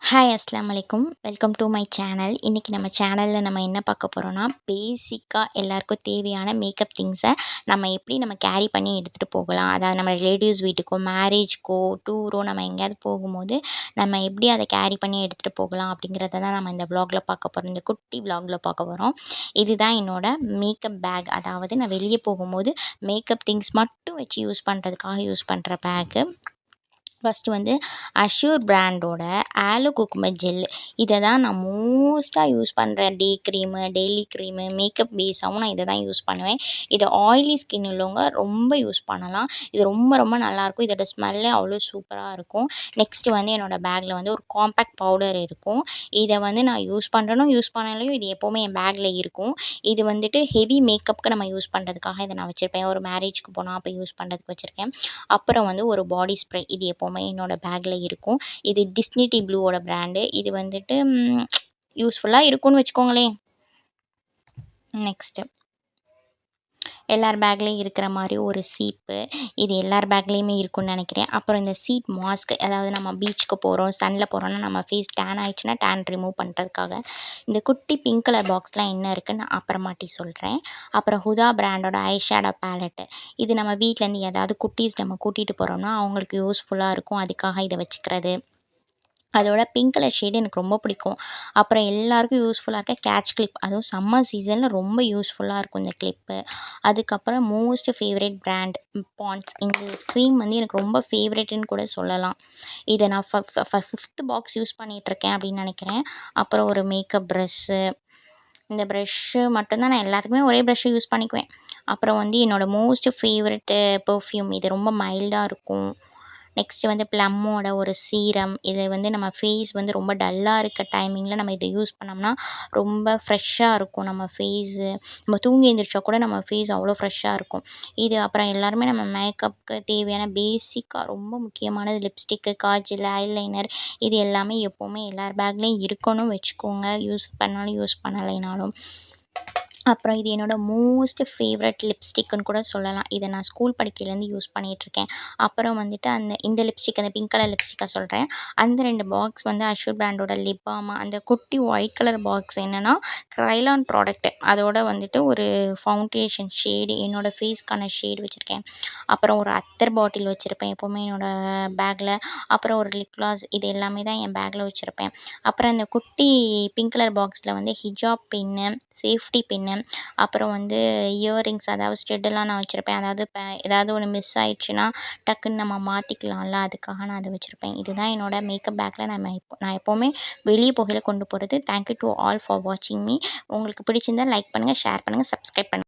Hi அஸ்ஸலாமு அலைக்கும். Welcome do my channel. இன்றைக்கி நம்ம சேனலில் நம்ம என்ன பார்க்க போகிறோன்னா, பேசிக்காக எல்லாருக்கும் தேவையான மேக்கப் திங்ஸை நம்ம கேரி பண்ணி எடுத்துகிட்டு போகலாம். அதாவது நம்ம ரிலேட்டிவ்ஸ் வீட்டுக்கோ, மேரேஜ்க்கோ, டூரோ நம்ம எங்கேயாவது போகும்போது, நம்ம எப்படி அதை கேரி பண்ணி எடுத்துகிட்டு போகலாம் அப்படிங்கிறத தான் நம்ம இந்த விலாகில் பார்க்க போகிறோம். இந்த குட்டி விலாகில் பார்க்க போகிறோம். இதுதான் என்னோட மேக்கப் பேக். அதாவது நான் வெளியே போகும்போது மேக்கப் திங்ஸ் மட்டும் வச்சு யூஸ் பண்ணுறதுக்காக யூஸ் பண்ணுற பேக்கு. ஃபஸ்ட்டு வந்து அஷ்யூர் பிராண்டோட ஆலோ குக்கும்பர் ஜெல். இதை தான் நான் மோஸ்ட்டாக யூஸ் பண்ணுறேன். டே க்ரீமு, டெய்லி க்ரீமு, மேக்கப் பேஸாகவும் நான் இதை தான் யூஸ் பண்ணுவேன். இது ஆயிலி ஸ்கின் உள்ளவங்க ரொம்ப யூஸ் பண்ணலாம். இது ரொம்ப ரொம்ப நல்லாயிருக்கும். இதோட ஸ்மெல்லே அவ்வளோ சூப்பராக இருக்கும். நெக்ஸ்ட்டு வந்து என்னோடய பேக்கில் வந்து ஒரு காம்பேக்ட் பவுடர் இருக்கும். இதை வந்து நான் யூஸ் பண்ணுறேனோ யூஸ் பண்ணலையோ இது எப்போவுமே என் பேக்கில் இருக்கும். இது வந்துட்டு ஹெவி மேக்கப்புக்கு நம்ம யூஸ் பண்ணுறதுக்காக இதை நான் வச்சுருப்பேன். ஒரு மேரேஜ்க்கு போனால் அப்போ யூஸ் பண்ணுறதுக்கு வச்சுருக்கேன். அப்புறம் வந்து ஒரு பாடி ஸ்ப்ரே. இது எப்போவுமே என்னோடய பேக்கில் இருக்கும். இது டிஸ்னிடி ப்ளூவோட பிராண்டு. இது வந்துட்டு யூஸ்ஃபுல்லாக இருக்கும்னு வச்சுக்கோங்களேன். நெக்ஸ்ட்டு எல்லார் பேக்லேயும் இருக்கிற மாதிரி ஒரு சீப்பு. இது எல்லார் பேக்லேயுமே இருக்கும்னு நினைக்கிறேன். அப்புறம் இந்த சீட் மாஸ்க், அதாவது நம்ம பீச்சுக்கு போகிறோம், சன்னில் போகிறோன்னா நம்ம ஃபேஸ் டேன் ஆயிடுச்சுன்னா டேன் ரிமூவ் பண்ணுறதுக்காக. இந்த குட்டி பிங்க் கலர் பாக்ஸ்லாம் என்ன இருக்குன்னு நான் அப்புறமாட்டி சொல்கிறேன். அப்புறம் ஹுதா பிராண்டோட ஐ ஷேடோ பேலட்டு. இது நம்ம வீட்டிலேருந்து ஏதாவது குட்டீஸ் நம்ம கூட்டிகிட்டு போகிறோம்னா அவங்களுக்கு யூஸ்ஃபுல்லாக இருக்கும். அதுக்காக இதை வச்சுக்கிறது. அதோட பிங்க் கலர் ஷேடு எனக்கு ரொம்ப பிடிக்கும். அப்புறம் எல்லாருக்கும் யூஸ்ஃபுல்லாக இருக்க கேட்ச் கிளிப். அதுவும் சம்மர் சீசனில் ரொம்ப யூஸ்ஃபுல்லாக இருக்கும் இந்த கிளிப்பு. அதுக்கப்புறம் மோஸ்ட் ஃபேவரட் பிராண்ட் பாண்ட்ஸ். இந்த க்ரீம் வந்து எனக்கு ரொம்ப ஃபேவரெட்டுன்னு கூட சொல்லலாம். இதை நான் 5th பாக்ஸ் யூஸ் பண்ணிகிட்ருக்கேன் அப்படின்னு நினைக்கிறேன். அப்புறம் ஒரு மேக்கப் ப்ரஷ்ஷு. இந்த ப்ரஷ்ஷு மட்டும்தான் நான் எல்லாத்துக்குமே ஒரே ப்ரஷ்ஷை யூஸ் பண்ணிக்குவேன். அப்புறம் வந்து என்னோடய மோஸ்ட் ஃபேவரெட்டு பெர்ஃப்யூம். இது ரொம்ப மைல்டாக இருக்கும். நெக்ஸ்ட்டு வந்து ப்ளம்மோட ஒரு சீரம். இது வந்து நம்ம ஃபேஸ் வந்து ரொம்ப டல்லாக இருக்க டைமிங்கில் நம்ம இதை யூஸ் பண்ணோம்னா ரொம்ப ஃப்ரெஷ்ஷாக இருக்கும் நம்ம ஃபேஸு. நம்ம தூங்கி எழுந்திரிச்சா கூட நம்ம ஃபேஸ் அவ்வளோ ஃப்ரெஷ்ஷாக இருக்கும். இது அப்புறம் எல்லாருமே நம்ம மேக்கப்புக்கு தேவையான பேசிக்காக ரொம்ப முக்கியமானது லிப்ஸ்டிக்கு, காஜல், ஐலைனர். இது எல்லாமே எப்போவுமே எல்லார் பேக்லேயும் இருக்கணும் வச்சுக்கோங்க. யூஸ் பண்ணாலும் யூஸ் பண்ணலைனாலும். அப்புறம் இது என்னோடய மோஸ்ட் ஃபேவரட் லிப்ஸ்டிக்குன்னு கூட சொல்லலாம். இதை நான் ஸ்கூல் படிக்கையிலேருந்து யூஸ் பண்ணிகிட்ருக்கேன். அப்புறம் வந்துட்டு இந்த லிப்ஸ்டிக், அந்த பிங்க் கலர் லிப்ஸ்டிக்கை சொல்கிறேன். அந்த 2 பாக்ஸ் வந்து அஷ்யூர் பிராண்டோட லிப் பாம். அந்த குட்டி ஒயிட் கலர் பாக்ஸ் என்னென்னா க்ரைலான் ப்ராடக்ட்டு. அதோட வந்துட்டு ஒரு ஃபவுண்டேஷன் ஷேடு, என்னோடய ஃபேஸ்க்கான ஷேடு வச்சுருக்கேன். அப்புறம் ஒரு அத்தர் பாட்டில் வச்சுருப்பேன் எப்போவுமே என்னோடய பேக்கில். அப்புறம் ஒரு லிப் கிளாஸ். இது எல்லாமே தான் என் பேக்கில் வச்சுருப்பேன். அப்புறம் இந்த குட்டி பிங்க் கலர் பாக்ஸில் வந்து ஹிஜாப் பின்னு, சேஃப்டி பின்னு, அப்புறம் வந்து இயரிங்ஸ், அதாவது ஸ்டெட்டெல்லாம் நான் வச்சுருப்பேன். அதாவது ஏதாவது ஒன்று மிஸ் ஆயிடுச்சுன்னா டக்குன்னு நம்ம மாற்றிக்கலாம்ல, அதுக்காக நான் அதை வச்சுருப்பேன். இதுதான் என்னோட மேக்கப் பேக்கில் நான் எப்போவுமே வெளியே போகையில் கொண்டு போகிறது. Thank you to all for வாட்சிங் மீ. உங்களுக்கு பிடிச்சிருந்தா லைக் பண்ணுங்கள், ஷேர் பண்ணுங்கள், சப்ஸ்கிரைப் பண்ணுங்கள்.